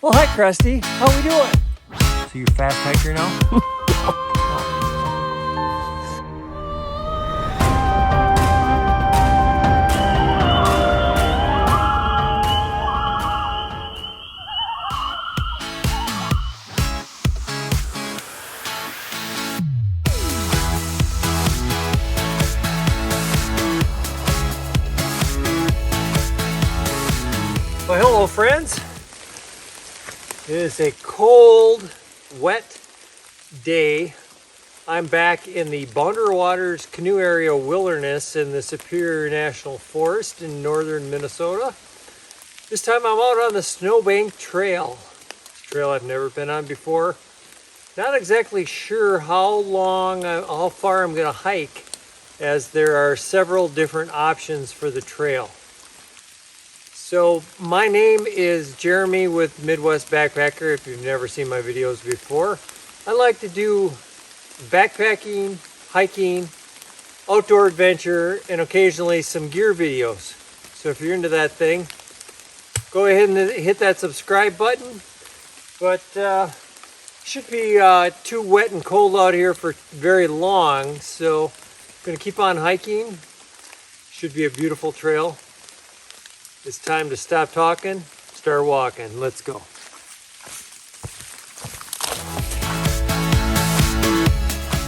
Well, hi, Krusty. How we doing? So you're a fast hiker now? Well, hello, friends. It is a cold, wet day. I'm back in the Boundary Waters Canoe Area Wilderness in the Superior National Forest in northern Minnesota. This time I'm out on the Snowbank Trail. It's a trail I've never been on before. Not exactly sure how far I'm going to hike, as there are several different options for the trail. So my name is Jeremy with Midwest Backpacker, if you've never seen my videos before. I like to do backpacking, hiking, outdoor adventure, and occasionally some gear videos. So if you're into that thing, go ahead and hit that subscribe button. But should be too wet and cold out here for very long, so I'm going to keep on hiking. Should be a beautiful trail. It's time to stop talking, start walking. Let's go.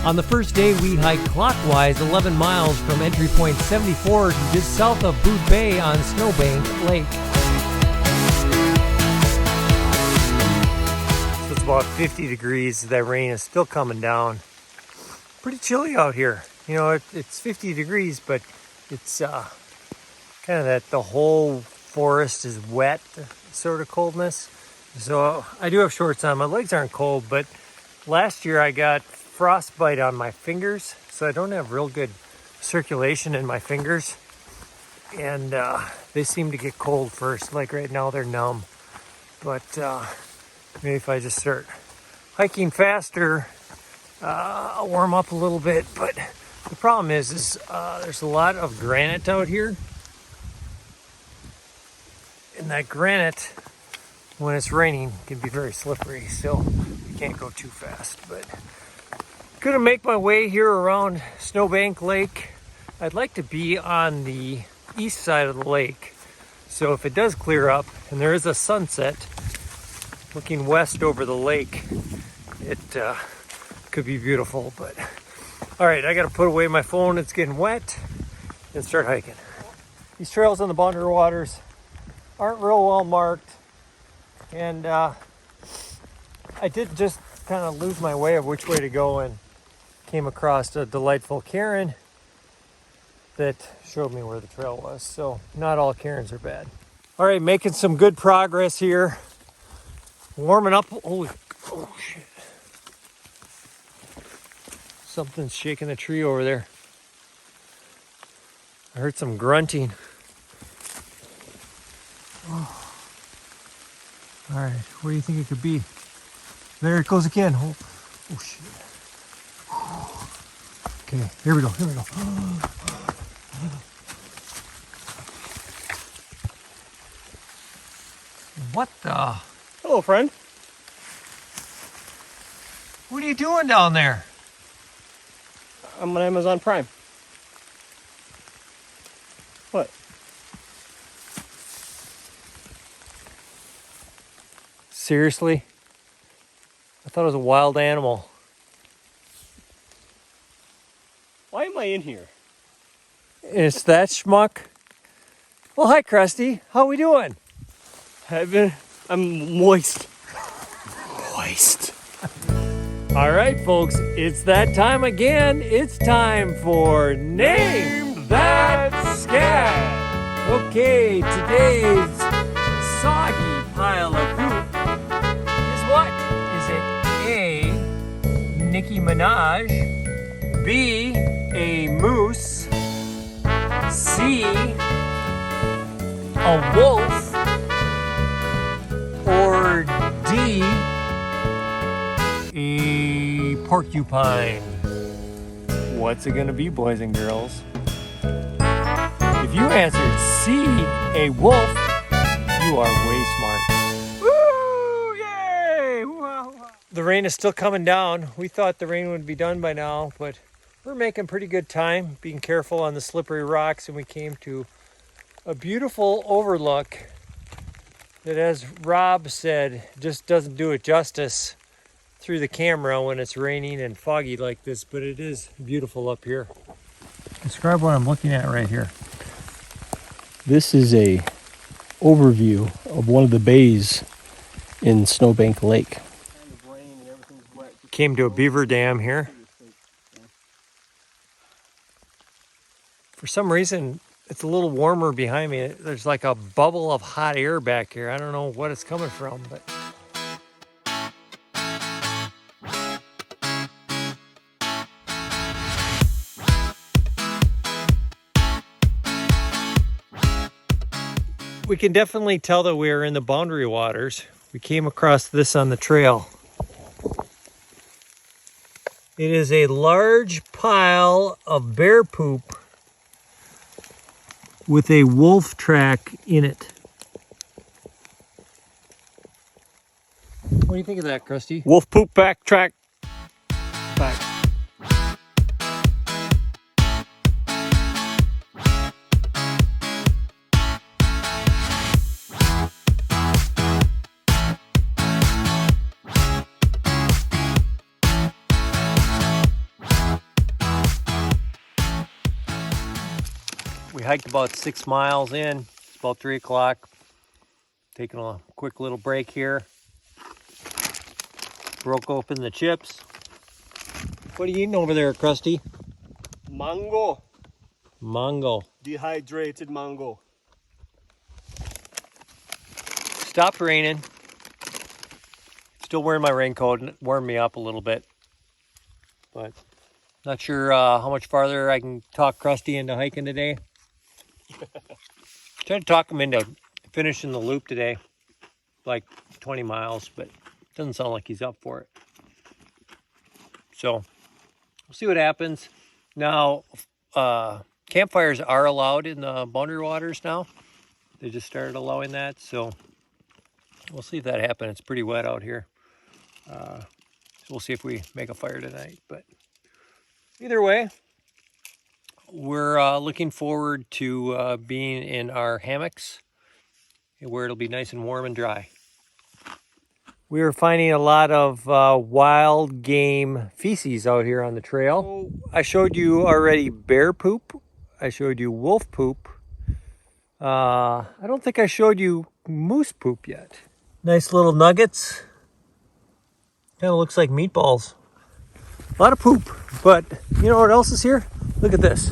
On the first day, we hiked clockwise 11 miles from entry point 74 to just south of Boot Bay on Snowbank Lake. So it's about 50 degrees. That rain is still coming down. Pretty chilly out here. You know, it's 50 degrees, but it's kind of that the whole forest is wet sort of coldness. So I do have shorts on. My legs aren't cold, but last year I got frostbite on my fingers, so I don't have real good circulation in my fingers, and they seem to get cold first. Like right now they're numb, but maybe if I just start hiking faster, I'll warm up a little bit. But the problem is there's a lot of granite out here. And that granite, when it's raining, can be very slippery, so you can't go too fast. But gonna make my way here around Snowbank Lake. I'd like to be on the east side of the lake. So if it does clear up and there is a sunset looking west over the lake, it could be beautiful. But all right, I gotta put away my phone, it's getting wet, and start hiking. These trails on the Boundary Waters aren't real well marked, and I did just kind of lose my way of which way to go and came across a delightful cairn that showed me where the trail was. So not all cairns are bad. All right, making some good progress here, warming up. Oh shit, something's shaking the tree over there. I heard some grunting. Oh. All right, what do you think it could be? There it goes again. Oh shit. Okay, here we go. What the? Hello, friend. What are you doing down there? I'm on Amazon Prime. What? Seriously? I thought it was a wild animal. Why am I in here? Is that schmuck? Well, hi, Krusty. How we doing? I'm moist. Moist. All right, folks. It's that time again. It's time for Name That Scat. Okay, today's soggy pile of poop is what? Is it A, Nicki Minaj, B, a moose, C, a wolf, or D, a porcupine? What's it gonna be, boys and girls? If you answered C, a wolf, you are way smart. Woo! the rain is still coming down. We thought the rain would be done by now, but we're making pretty good time, being careful on the slippery rocks, and we came to a beautiful overlook that, as Rob said, just doesn't do it justice through the camera when it's raining and foggy like this, but it is beautiful up here. Describe what I'm looking at right here. This is a overview of one of the bays in Snowbank Lake. Came to a beaver dam here. For some reason, it's a little warmer behind me. There's like a bubble of hot air back here. I don't know what it's coming from, but we can definitely tell that we are in the boundary waters. We came across this on the trail. It is a large pile of bear poop with a wolf track in it. What do you think of that, Krusty? Wolf poop backtrack. Back. We hiked about 6 miles in. It's about 3 o'clock. Taking a quick little break here. Broke open the chips. What are you eating over there, Krusty? Mango. Mango. Dehydrated mango. Stopped raining. Still wearing my raincoat, and it warmed me up a little bit. But not sure how much farther I can talk Krusty into hiking today. Tried to talk him into finishing the loop today, like 20 miles, but it doesn't sound like he's up for it. So we'll see what happens. Now, campfires are allowed in the boundary waters now. They just started allowing that, so we'll see if that happens. It's pretty wet out here. So we'll see if we make a fire tonight. But either way, we're looking forward to being in our hammocks where it'll be nice and warm and dry. We are finding a lot of wild game feces out here on the trail. I showed you already bear poop. I showed you wolf poop. I don't think I showed you moose poop yet. Nice little nuggets. Kind of looks like meatballs. A lot of poop, but you know what else is here? Look at this.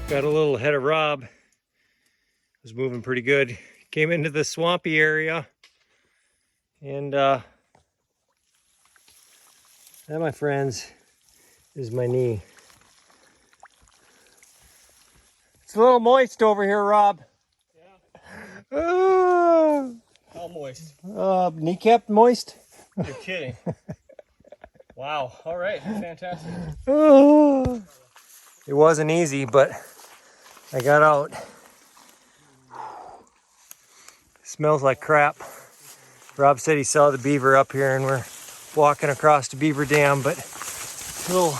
Got a little ahead of Rob. Was moving pretty good. Came into the swampy area, and that, my friends, is my knee. It's a little moist over here, Rob. Yeah. How moist? Kneecap moist. You're kidding. Wow. All right. Fantastic. It wasn't easy, but I got out. Smells like crap. Rob said he saw the beaver up here, and we're walking across the beaver dam, but a little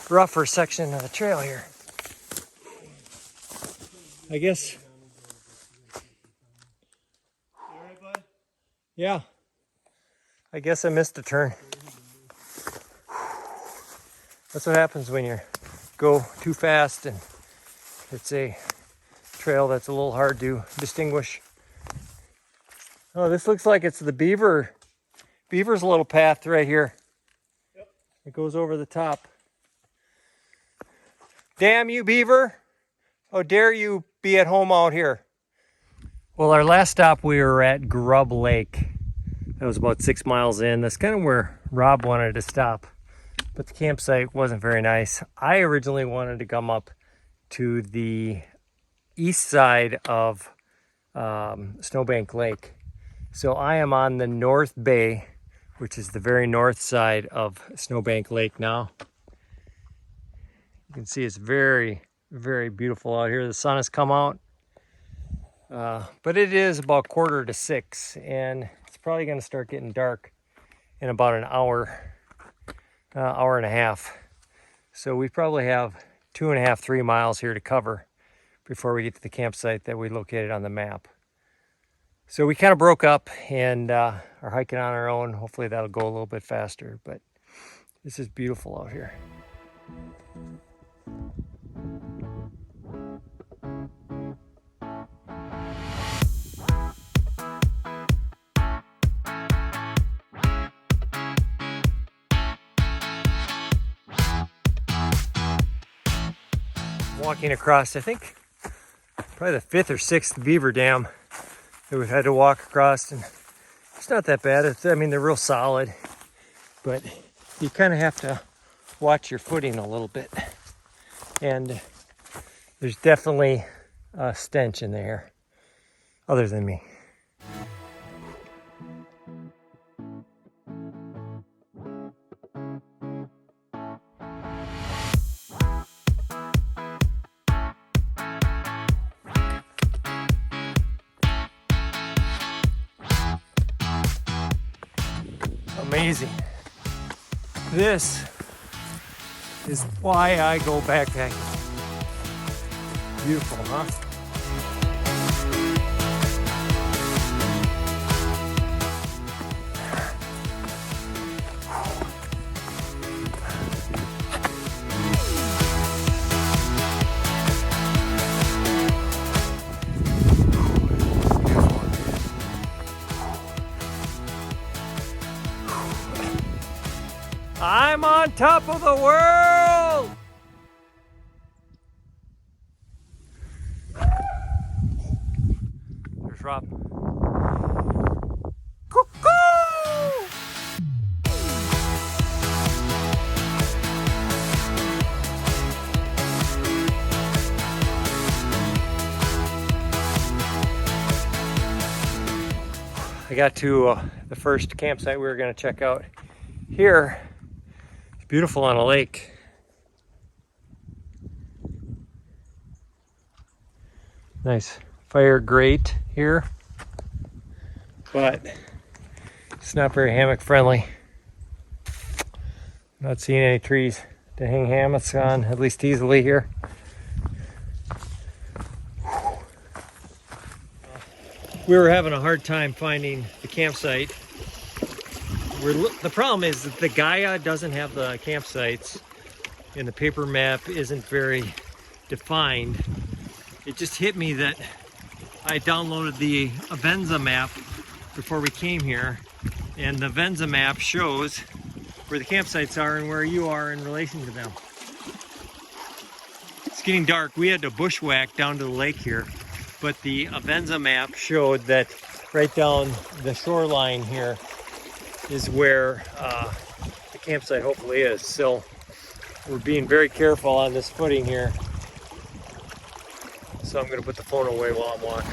rougher section of the trail here. I guess. You all right, bud? Yeah. I guess I missed a turn. That's what happens when you go too fast, and it's a trail that's a little hard to distinguish. Oh, this looks like it's the beaver's little path right here. Yep. It goes over the top. Damn you, beaver. How dare you be at home out here. Well, our last stop, we were at Grub Lake. That was about 6 miles in. That's kind of where Rob wanted to stop, but the campsite wasn't very nice. I originally wanted to come up to the east side of Snowbank Lake. So I am on the North Bay, which is the very north side of Snowbank Lake now. You can see it's very, very beautiful out here. The sun has come out, but it is about 5:45, and it's probably going to start getting dark in about an hour, hour and a half. So we probably have 2.5, 3 miles here to cover before we get to the campsite that we located on the map. So we kind of broke up and are hiking on our own. Hopefully that'll go a little bit faster, but this is beautiful out here. Walking across, I think, probably the 5th or 6th beaver dam that we've had to walk across, and it's not that bad. I mean, they're real solid, but you kind of have to watch your footing a little bit, and there's definitely a stench in there, other than me. Amazing. This is why I go backpacking. Beautiful, huh? I'm on top of the world! There's Rob. Cuckoo! I got to the first campsite we were going to check out here. Beautiful on a lake. Nice fire grate here, but it's not very hammock friendly. Not seeing any trees to hang hammocks on, at least easily here. We were having a hard time finding the campsite. The problem is that the Gaia doesn't have the campsites, and the paper map isn't very defined. It just hit me that I downloaded the Avenza map before we came here, and the Avenza map shows where the campsites are and where you are in relation to them. It's getting dark. We had to bushwhack down to the lake here, but the Avenza map showed that right down the shoreline here is where the campsite hopefully is. So we're being very careful on this footing here. So I'm going to put the phone away while I'm walking.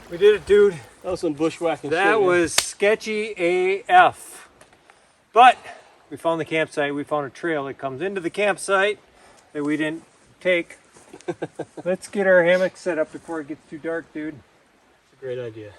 We did it, dude. That was some bushwhacking. That was sketchy AF. But we found the campsite. We found a trail that comes into the campsite that we didn't take. Let's get our hammock set up before it gets too dark, dude. It's a great idea.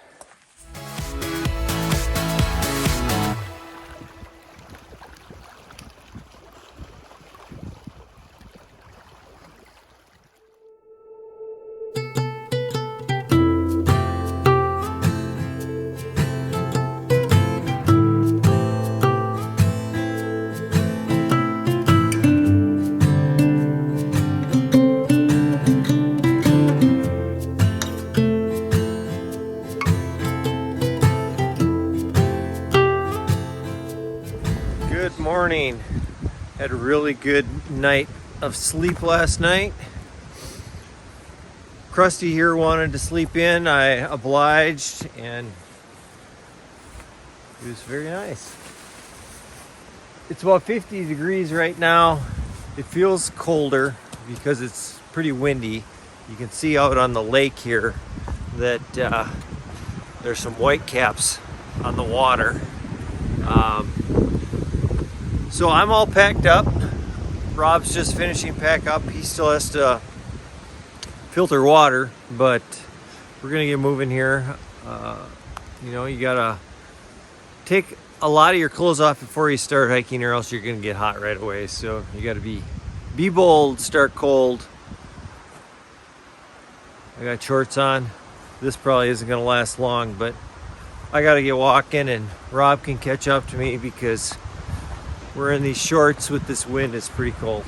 Good morning. Had a really good night of sleep last night. Krusty here wanted to sleep in. I obliged, and it was very nice. It's about 50 degrees right now. It feels colder because it's pretty windy. You can see out on the lake here that there's some white caps on the water. So I'm all packed up. Rob's just finishing pack up. He still has to filter water, but we're gonna get moving here. You know, you gotta take a lot of your clothes off before you start hiking, or else you're gonna get hot right away. So you gotta be bold, start cold. I got shorts on. This probably isn't gonna last long, but I gotta get walking, and Rob can catch up to me because we're in these shorts with this wind. It's pretty cold.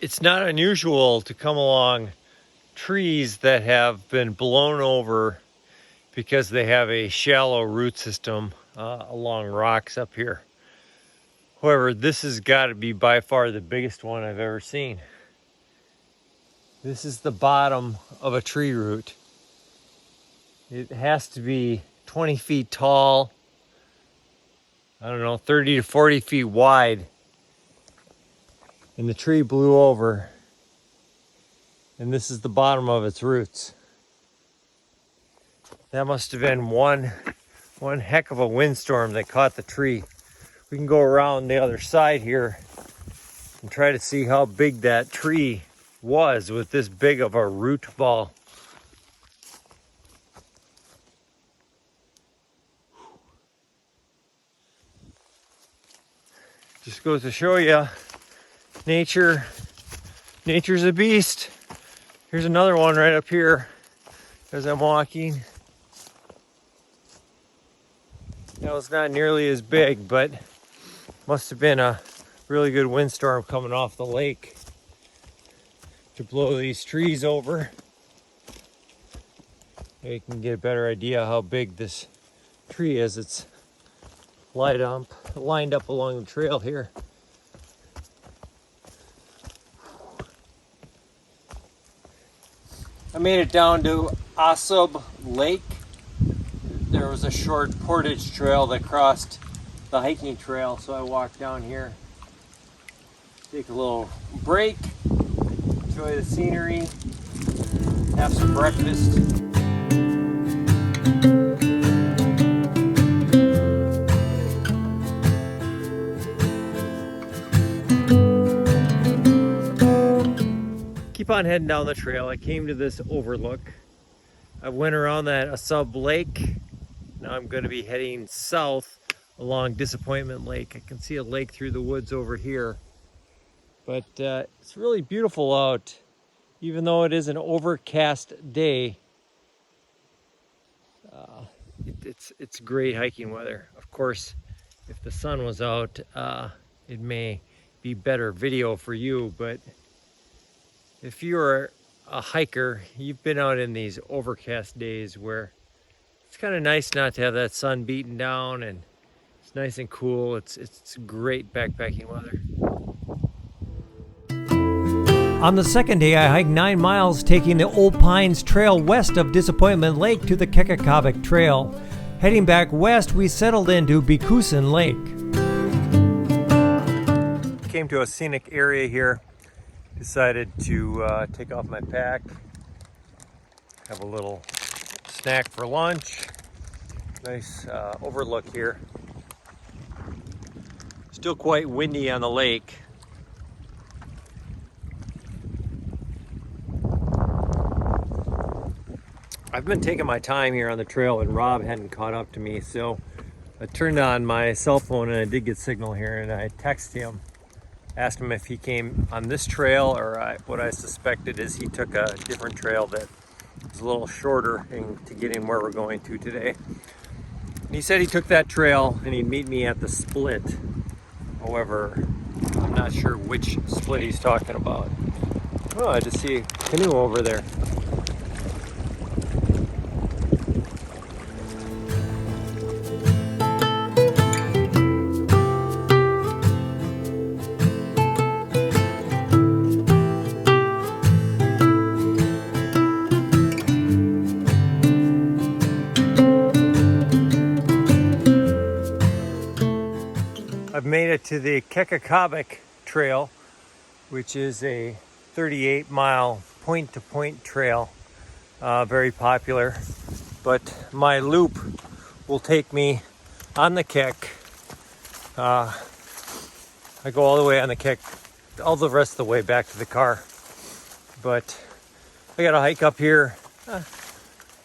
It's not unusual to come along trees that have been blown over because they have a shallow root system along rocks up here. However, this has got to be by far the biggest one I've ever seen. This is the bottom of a tree root. It has to be 20 feet tall, I don't know, 30 to 40 feet wide. And the tree blew over, and this is the bottom of its roots. That must have been one heck of a windstorm that caught the tree. We can go around the other side here and try to see how big that tree was with this big of a root ball. Just goes to show you, nature's a beast. Here's another one right up here as I'm walking. Now it's not nearly as big, but must have been a really good windstorm coming off the lake to blow these trees over. Now you can get a better idea how big this tree is. It's lined up along the trail here. I made it down to Asub Lake. There was a short portage trail that crossed the hiking trail, so I walked down here, take a little break, enjoy the scenery, have some breakfast. Keep on heading down the trail. I came to this overlook. I went around that Asub Lake. Now I'm going to be heading south along Disappointment Lake. I can see a lake through the woods over here. But it's really beautiful out, even though it is an overcast day. It's great hiking weather. Of course, if the sun was out, it may be better video for you, but if you're a hiker, you've been out in these overcast days where it's kind of nice not to have that sun beating down, and it's nice and cool. It's great backpacking weather. On the second day, I hiked 9 miles, taking the Old Pines Trail west of Disappointment Lake to the Kekakavik Trail. Heading back west, we settled into Bikusin Lake. Came to a scenic area here. Decided to take off my pack, have a little snack for lunch. Nice overlook here. Still quite windy on the lake. I've been taking my time here on the trail, and Rob hadn't caught up to me, so I turned on my cell phone and I did get signal here, and I texted him. Asked him if he came on this trail, or what I suspected is he took a different trail that was a little shorter to get in where we're going to today. And he said he took that trail and he'd meet me at the split. However, I'm not sure which split he's talking about. Oh, I just see a canoe over there. made it to the Cascadia Trail, which is a 38-mile point-to-point trail. Very popular. But my loop will take me on the Keck. I go all the way on the Keck, all the rest of the way back to the car. But I got to hike up here. I'm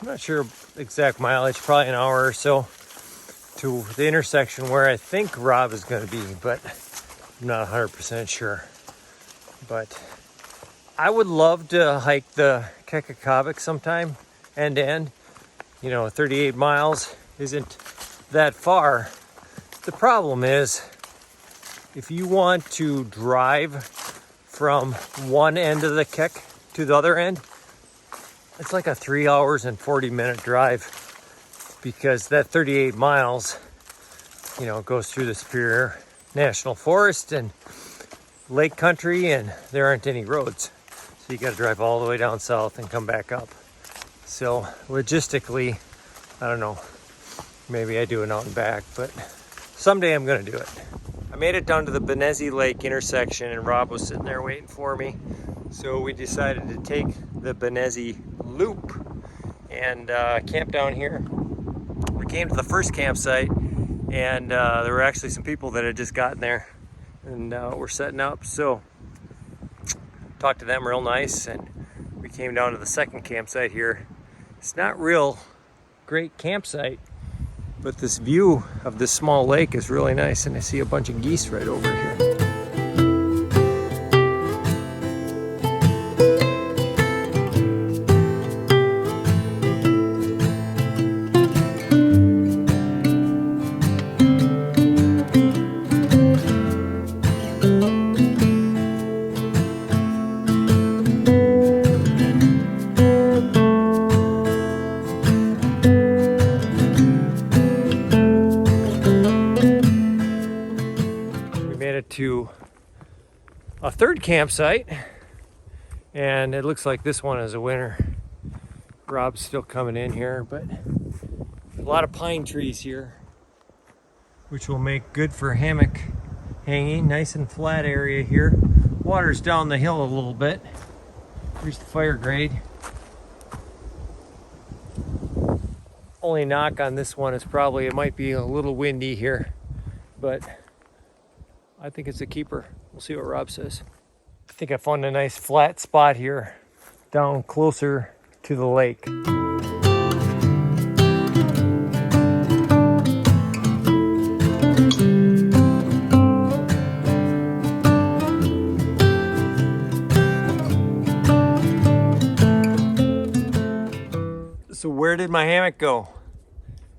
not sure exact mileage, probably an hour or so, to the intersection where I think Rob is going to be, but I'm not 100% sure. But I would love to hike the Cascadia sometime, end to end. 38 miles isn't that far. The problem is, if you want to drive from one end of the Keck to the other end, it's like a 3 hours and 40-minute drive, because that 38 miles, goes through the Superior National Forest and lake country, and there aren't any roads. So you got to drive all the way down south and come back up. So logistically, I don't know, maybe I do it out and back, but someday I'm going to do it. I made it down to the Benezi Lake intersection, and Rob was sitting there waiting for me. So we decided to take the Benezi loop and camp down here. We came to the first campsite, and there were actually some people that had just gotten there, and we're setting up. So talked to them real nice, and we came down to the second campsite here. It's not real great campsite, but this view of this small lake is really nice, and I see a bunch of geese right over here. To a third campsite, and it looks like this one is a winner. Rob's still coming in here, but a lot of pine trees here, which will make good for hammock hanging. Nice and flat area here. Water's down the hill a little bit. Here's the fire grade. Only knock on this one is probably it might be a little windy here, but I think it's a keeper. We'll see what Rob says. I think I found a nice flat spot here, down closer to the lake. So where did my hammock go?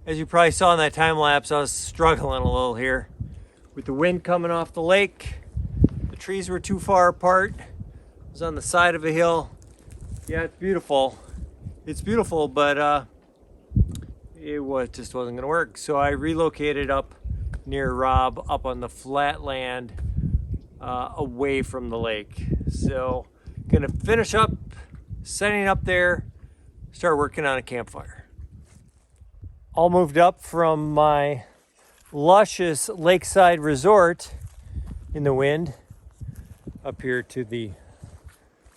As you probably saw in that time lapse, I was struggling a little here. With the wind coming off the lake, the trees were too far apart. It was on the side of a hill. Yeah, it's beautiful. It's beautiful, but just wasn't gonna work. So I relocated up near Rob, up on the flat land, away from the lake. So gonna finish up setting up there, start working on a campfire. All moved up from my luscious lakeside resort in the wind up here to the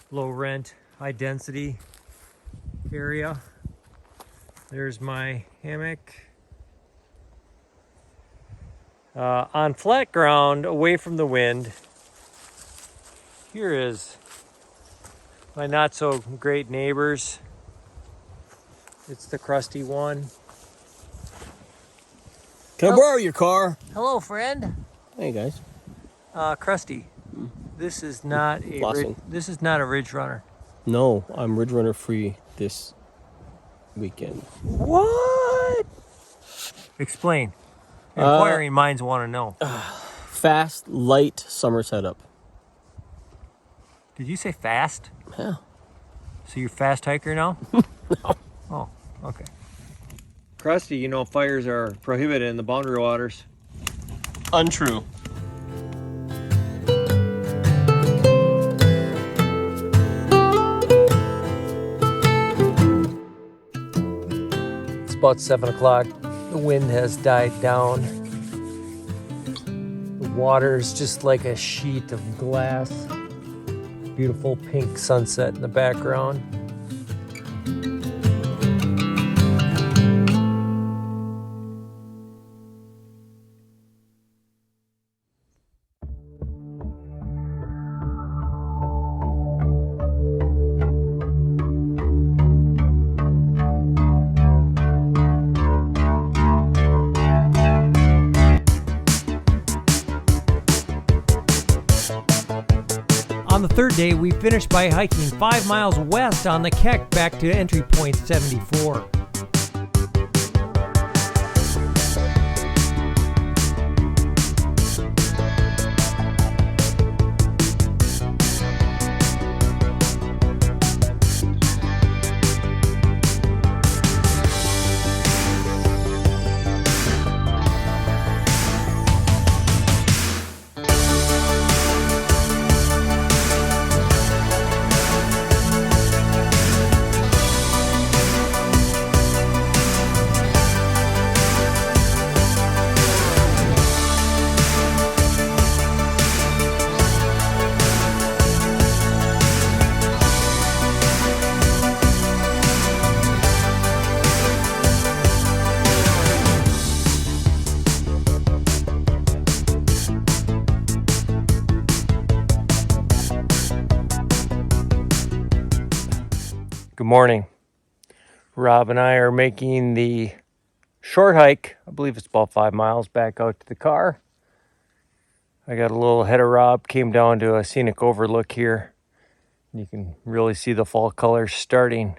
low rent, high density area. There's my hammock. On flat ground, away from the wind. Here is my not so great neighbors. It's the crusty one. Can I borrow your car? Hello, friend. Hey guys. Krusty, this is not a this is not a Ridgerunner. No, I'm Ridgerunner free this weekend. What? Explain. Inquiring minds want to know. Fast, light summer setup. Did you say fast? Yeah. So you're a fast hiker now? No. Oh, okay. Krusty, fires are prohibited in the boundary waters. Untrue. It's about 7 o'clock. The wind has died down. water's just like a sheet of glass. Beautiful pink sunset in the background. On the third day, we finished by hiking 5 miles west on the Keck back to entry point 74. Good morning. Rob and I are making the short hike. I believe it's about 5 miles back out to the car. I got a little ahead of Rob, came down to a scenic overlook here. You can really see the fall colors starting.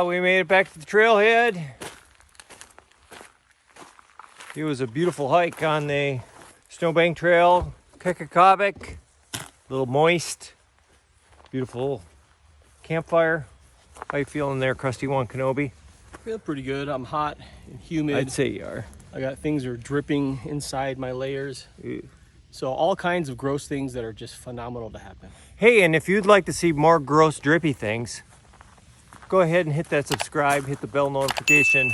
We made it back to the trailhead. It was a beautiful hike on the Snowbank Trail, Kekakabik, a little moist, beautiful campfire. How you feeling there, Krusty One Kenobi? I feel pretty good. I'm hot and humid. I'd say you are. I got things are dripping inside my layers. Ew. So all kinds of gross things that are just phenomenal to happen. Hey, and if you'd like to see more gross drippy things, go ahead and hit that subscribe, hit the bell notification.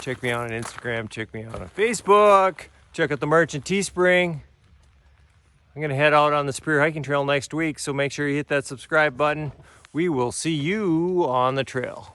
Check me out on Instagram, check me out on Facebook, check out the merch in Teespring. I'm gonna head out on the Superior Hiking Trail next week, so make sure you hit that subscribe button. We will see you on the trail.